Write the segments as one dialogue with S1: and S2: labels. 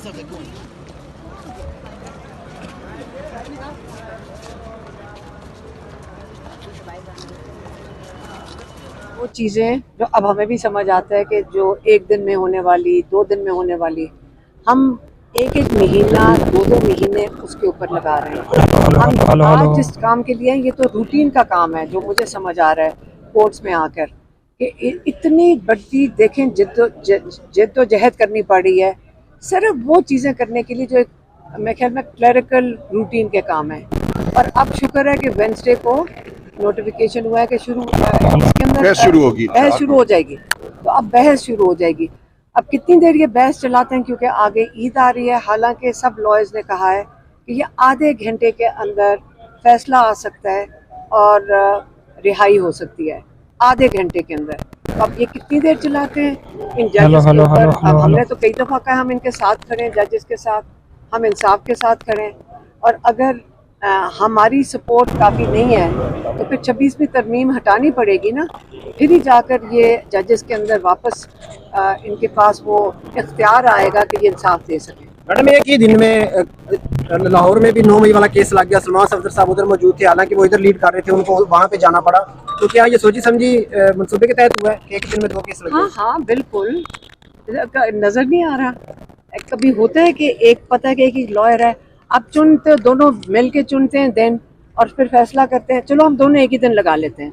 S1: वो चीज़ें जो अब हमें भी समझ आता है कि जो एक दिन में होने वाली, 2 दिन में होने वाली, हम एक एक महीना, 2 महीने उसके ऊपर लगा रहे हैं। हम आज जिस काम के लिए हैं, ये तो रूटीन का काम है, जो मुझे समझ आ रहा है कोर्ट्स में आकर कि इतनी बढ़ती देखें जिद्दोजहद करनी पड़ रही है सिर्फ वो चीज़ें करने के लिए जो एक मेरे ख्याल में क्लरिकल रूटीन के काम है। और अब शुक्र है कि वेडनेसडे को नोटिफिकेशन हुआ है कि इसके अंदर बहस शुरू हो जाएगी। तो अब बहस शुरू हो जाएगी। अब कितनी देर ये बहस चलाते हैं, क्योंकि आगे ईद आ रही है। हालांकि सब लॉयर्स ने कहा है कि ये आधे घंटे के अंदर फैसला आ सकता है और रिहाई हो सकती है आधे घंटे के अंदर। तो अब ये कितनी देर चलाते हैं इन जजेस के ऊपर। अब हमने तो कई दफ़ा कहा हम इनके साथ खड़े, जजेस के साथ, हम इंसाफ के साथ खड़े। और अगर हमारी सपोर्ट काफ़ी नहीं है तो फिर 26वीं तरमीम हटानी पड़ेगी ना, फिर ही जाकर ये जजेस के अंदर वापस इनके पास वो इख्तियार आएगा कि ये इंसाफ दे सकें।
S2: मैडम, एक ही दिन में लाहौर में भी 9 मई वाला केस लग गया। सलमान सफदर साहब उधर मौजूद थे, हालांकि वो इधर लीड कर रहे थे, उनको वहाँ पे जाना पड़ा। तो क्या ये सोची समझी मंसूबे के तहत हुआ है कि एक दिन में 2 केस लग गए?
S1: हाँ हाँ बिल्कुल, नज़र नहीं आ रहा। कभी होता है कि एक पता है कि एक ही लॉयर है, आप चुनते दोनों मिल के चुनते हैं दिन, और फिर फैसला करते हैं चलो हम दोनों एक ही दिन लगा लेते हैं।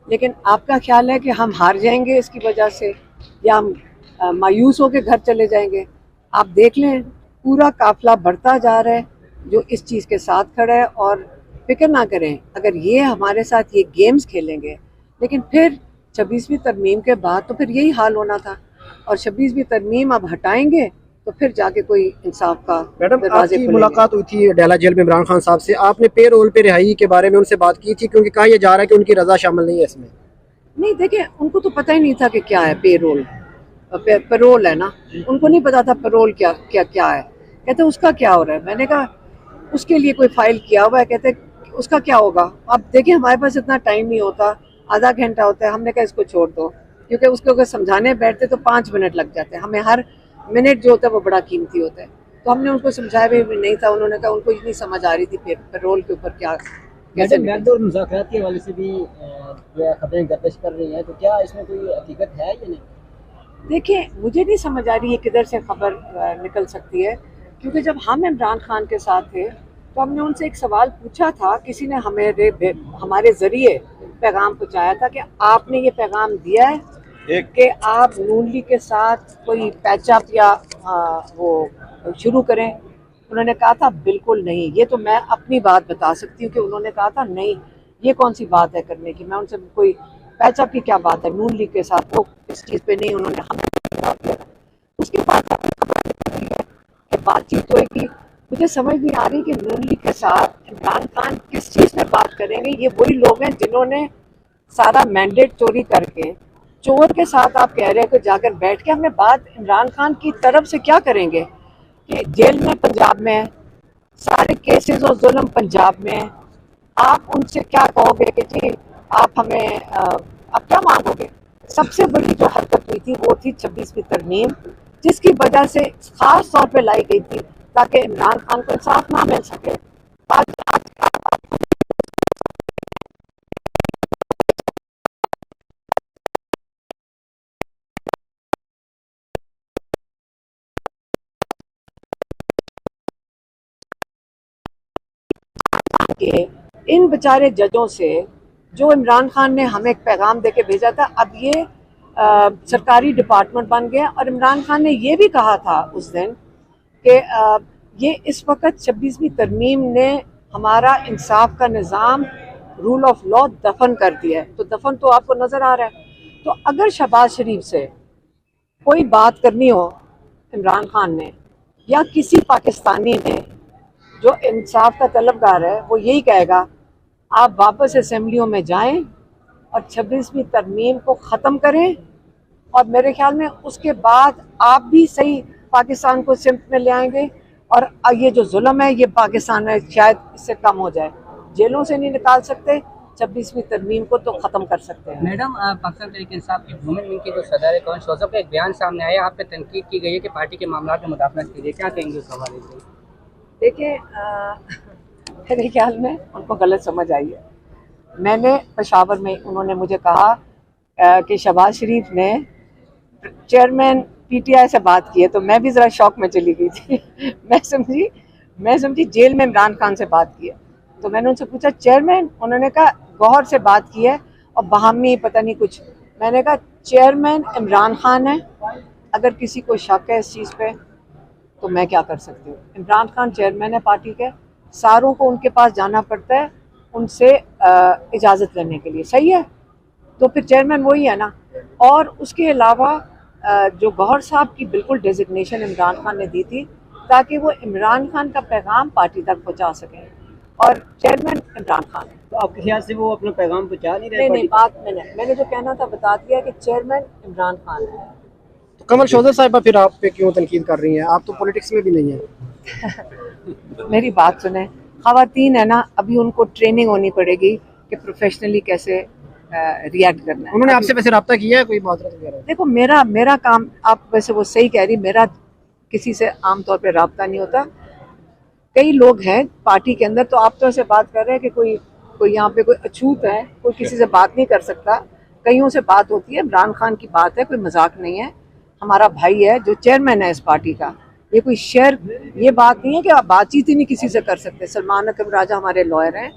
S1: लेकिन आपका ख्याल है कि हम हार जाएंगे इसकी वजह से, या हम मायूस होकर घर चले जाएंगे? आप देख लें पूरा काफिला बढ़ता जा रहा है जो इस चीज़ के साथ खड़ा है। और फिक्र ना करें, अगर ये हमारे साथ ये गेम्स खेलेंगे, लेकिन फिर 26वीं तरमीम के बाद तो फिर यही हाल होना था। और 26वीं तरमीम अब हटाएंगे तो फिर जाके कोई इंसाफ का।
S2: मैडम, आपकी मुलाकात हुई थी डेला जेल में इमरान खान साहब से, आपने पे रोल पे रिहाई के बारे में उनसे बात की थी? क्योंकि कहा यह जा रहा है कि उनकी रजा शामिल नहीं है इसमें।
S1: नहीं, देखिए उनको तो पता ही नहीं था कि क्या है पे रोल। पैरोल है ना, उनको नहीं पता था पैरोल क्या क्या क्या है। कहते उसका क्या हो रहा है? मैंने कहा उसके लिए कोई फाइल किया हुआ है। कहते उसका क्या होगा? अब देखिए हमारे पास इतना टाइम नहीं होता, आधा घंटा होता है। हमने कहा इसको छोड़ दो, क्योंकि उसको अगर समझाने बैठते तो 5 मिनट लग जाते हैं। हमें हर मिनट जो होता है वो बड़ा कीमती होता है। तो हमने उनको समझाया भी नहीं था। उन्होंने कहा उनको इतनी समझ आ रही थी पैरोल के ऊपर क्या कैसे।
S3: मुज़ाकरात के हवाले से भी जो खबरें गर्दिश कर रही हैं, तो क्या इसमें कोई हकीकत है या नहीं?
S1: देखिए मुझे नहीं समझ आ रही है किधर से खबर निकल सकती है, क्योंकि जब हम इमरान खान के साथ थे तो हमने उनसे एक सवाल पूछा था। किसी ने हमारे ज़रिए पैगाम पहुँचाया था कि आपने ये पैगाम दिया है कि आप नून लीग के साथ कोई पैचअप या वो शुरू करें। उन्होंने कहा था बिल्कुल नहीं। ये तो मैं अपनी बात बता सकती हूँ कि उन्होंने कहा था नहीं, ये कौन सी बात है करने की। मैं उनसे कोई पैचअप की क्या बात है नून लीग के साथ, वो इस चीज़ पे नहीं उन्होंने हमें। उसके बाद बातचीत होगी। मुझे समझ नहीं आ रही कि नून लीग के साथ इमरान खान किस चीज़ में बात करेंगे। ये वही लोग हैं जिन्होंने सारा मैंडेट चोरी करके, चोर के साथ आप कह रहे हैं कि जाकर बैठ के हमें बात इमरान खान की तरफ से क्या करेंगे कि जेल में पंजाब में है, सारे केसेस और जुल्म पंजाब में है। आप उनसे क्या कहोगे कि जी आप हमें अब क्या मांगोगे? सबसे बड़ी जो हरकत हुई थी वो थी 26वीं तरमीम, जिसकी वजह से खास तौर पे लाई गई थी ताकि इमरान खान को इंसाफ ना मिल सके। आज के इन बेचारे जजों से जो इमरान खान ने हमें एक पैगाम देके भेजा था, अब ये सरकारी डिपार्टमेंट बन गया। और इमरान खान ने ये भी कहा था उस दिन कि ये इस वक्त 26वीं तरमीम ने हमारा इंसाफ का निज़ाम, रूल ऑफ लॉ दफन कर दिया है। तो दफन तो आपको नज़र आ रहा है। तो अगर शहबाज शरीफ से कोई बात करनी हो इमरान खान ने या किसी पाकिस्तानी ने जो इंसाफ का तलबगार है, वो यही कहेगा आप वापस असेंबलियों में जाएं और 26वीं तरमीम को ख़त्म करें। और मेरे ख्याल में उसके बाद आप भी सही पाकिस्तान को सिमत में ले आएंगे। और ये जो जुल्म है ये पाकिस्तान में शायद इससे कम हो जाए। जेलों से नहीं निकाल सकते, 26वीं तरमीम को तो ख़त्म कर सकते हैं।
S4: मैडम, पाकिस्तान तहरीक इंसाफ की वुमेन विंग के जो सदर है कौन शोजब का एक बयान सामने आया, आप पे तनकीद की गई है कि पार्टी के मामला में मुदाखलत कीजिए, क्या कहेंगे उस हवाले से?
S1: देखिए, मेरे ख्याल में उनको गलत समझ आई है। मैंने पेशावर में, उन्होंने मुझे कहा कि शहबाज शरीफ ने चेयरमैन पीटीआई से बात की है, तो मैं भी ज़रा शौक में चली गई थी। मैं समझी जेल में इमरान खान से बात की है। तो मैंने उनसे पूछा चेयरमैन, उन्होंने कहा गौहर से बात की है और बहामी पता नहीं कुछ। मैंने कहा चेयरमैन इमरान खान है, अगर किसी को शक है इस चीज़ पे तो मैं क्या कर सकती हूँ। इमरान खान चेयरमैन है पार्टी के, सारों को उनके पास जाना पड़ता है उनसे इजाज़त लेने के लिए, सही है, तो फिर चेयरमैन वही है ना। और उसके अलावा जो गौहर साहब की बिल्कुल डेजिग्नेशन इमरान खान ने दी थी ताकि वो इमरान खान का पैगाम पार्टी तक पहुंचा सकें, और चेयरमैन इमरान खान है।
S3: तो आपके ख्याल से वो अपना पैगाम पहुंचा नहीं रहे?
S1: नहीं, बात मैंने जो कहना था बता दिया कि चेयरमैन इमरान खान है।
S2: तो कमल शोजर साहिबा फिर आप पे क्यों तनकीद कर रही हैं? आप तो पॉलिटिक्स में भी नहीं है।
S1: मेरी बात सुने, खवातीन है ना, अभी उनको ट्रेनिंग होनी पड़ेगी कि प्रोफेशनली कैसे रिएक्ट करना है।
S2: उन्होंने आपसे वैसे रब्ता किया है कोई माजरत वगैरह?
S1: देखो, मेरा काम, आप वैसे वो सही कह रही, मेरा किसी से आमतौर पे रब्ता नहीं होता। कई लोग हैं पार्टी के अंदर, तो आप तो ऐसे बात कर रहे हैं कि कोई यहाँ पे कोई अछूत है, कोई किसी से बात नहीं कर सकता। कईयों से बात होती है, इमरान खान की बात है, कोई मजाक नहीं है, हमारा भाई है जो चेयरमैन है इस पार्टी का। ये कोई ये बात नहीं है कि आप बातचीत ही नहीं किसी से कर सकते। सलमान अकरम राजा हमारे लॉयर हैं,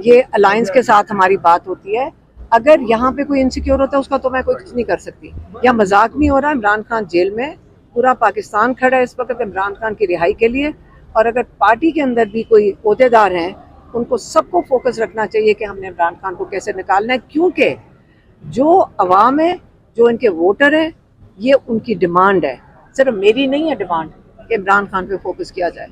S1: ये अलायंस के साथ हमारी बात होती है। अगर यहाँ पे कोई इनसिक्योर होता है उसका तो मैं कोई कुछ नहीं कर सकती। या मजाक नहीं हो रहा, इमरान खान जेल में, पूरा पाकिस्तान खड़ा है इस वक्त इमरान खान की रिहाई के लिए। और अगर पार्टी के अंदर भी कोई ओहदेदार हैं, उनको सबको फोकस रखना चाहिए कि हमने इमरान खान को कैसे निकालना है, क्योंकि जो अवाम है, जो इनके वोटर हैं, ये उनकी डिमांड है, सिर्फ मेरी नहीं है डिमांड कि इमरान खान पे फोकस किया जाए।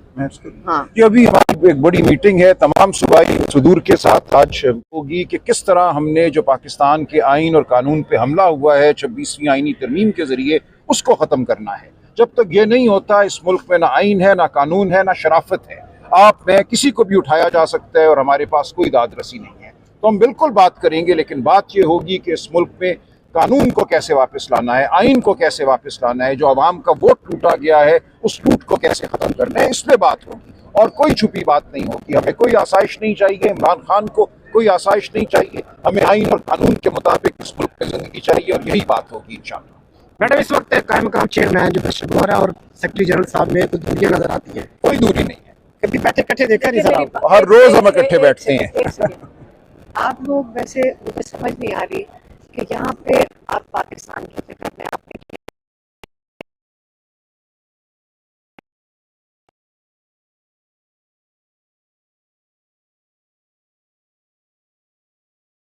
S1: हाँ,
S5: ये अभी हमारी एक बड़ी मीटिंग है तमाम सूबाई सुदूर के साथ आज होगी कि किस तरह हमने जो पाकिस्तान के आइन और कानून पे हमला हुआ है 26वीं आइनी तरमीम के जरिए उसको ख़त्म करना है। जब तक ये नहीं होता, इस मुल्क में ना आइन है, ना कानून है, ना शराफत है। आप में किसी को भी उठाया जा सकता है और हमारे पास कोई दाद रसी नहीं है। तो हम बिल्कुल बात करेंगे, लेकिन बात ये होगी कि इस मुल्क में कानून को कैसे वापस लाना है, आइन को कैसे वापस लाना है, जो अवाम का वोट टूटा गया है उस टूट को कैसे ख़त्म करना है, इसमें बात होगी और कोई छुपी बात नहीं होगी। हमें कोई आसाइश नहीं चाहिए, इमरान खान को कोई आसाइश नहीं चाहिए, हमें आइन और कानून के मुताबिक इस मुल्क में ज़िंदगी चाहिए और यही बात होगी इंशाअल्लाह।
S2: मैडम, इस वक्त कायम मकाम चेयरमैन जो बशर और सेक्रेटरी जनरल साहब में कुछ दूरियां नजर आती है?
S5: कोई दूरी नहीं है,
S2: कभी बैठे इकट्ठे देखा नहीं सर आप?
S5: हर रोज हम इकट्ठे बैठते हैं।
S1: एक सेकंड, आप लोग वैसे मुझे समझ नहीं आ रही कि यहाँ पे आप पाकिस्तान की जगह में आपने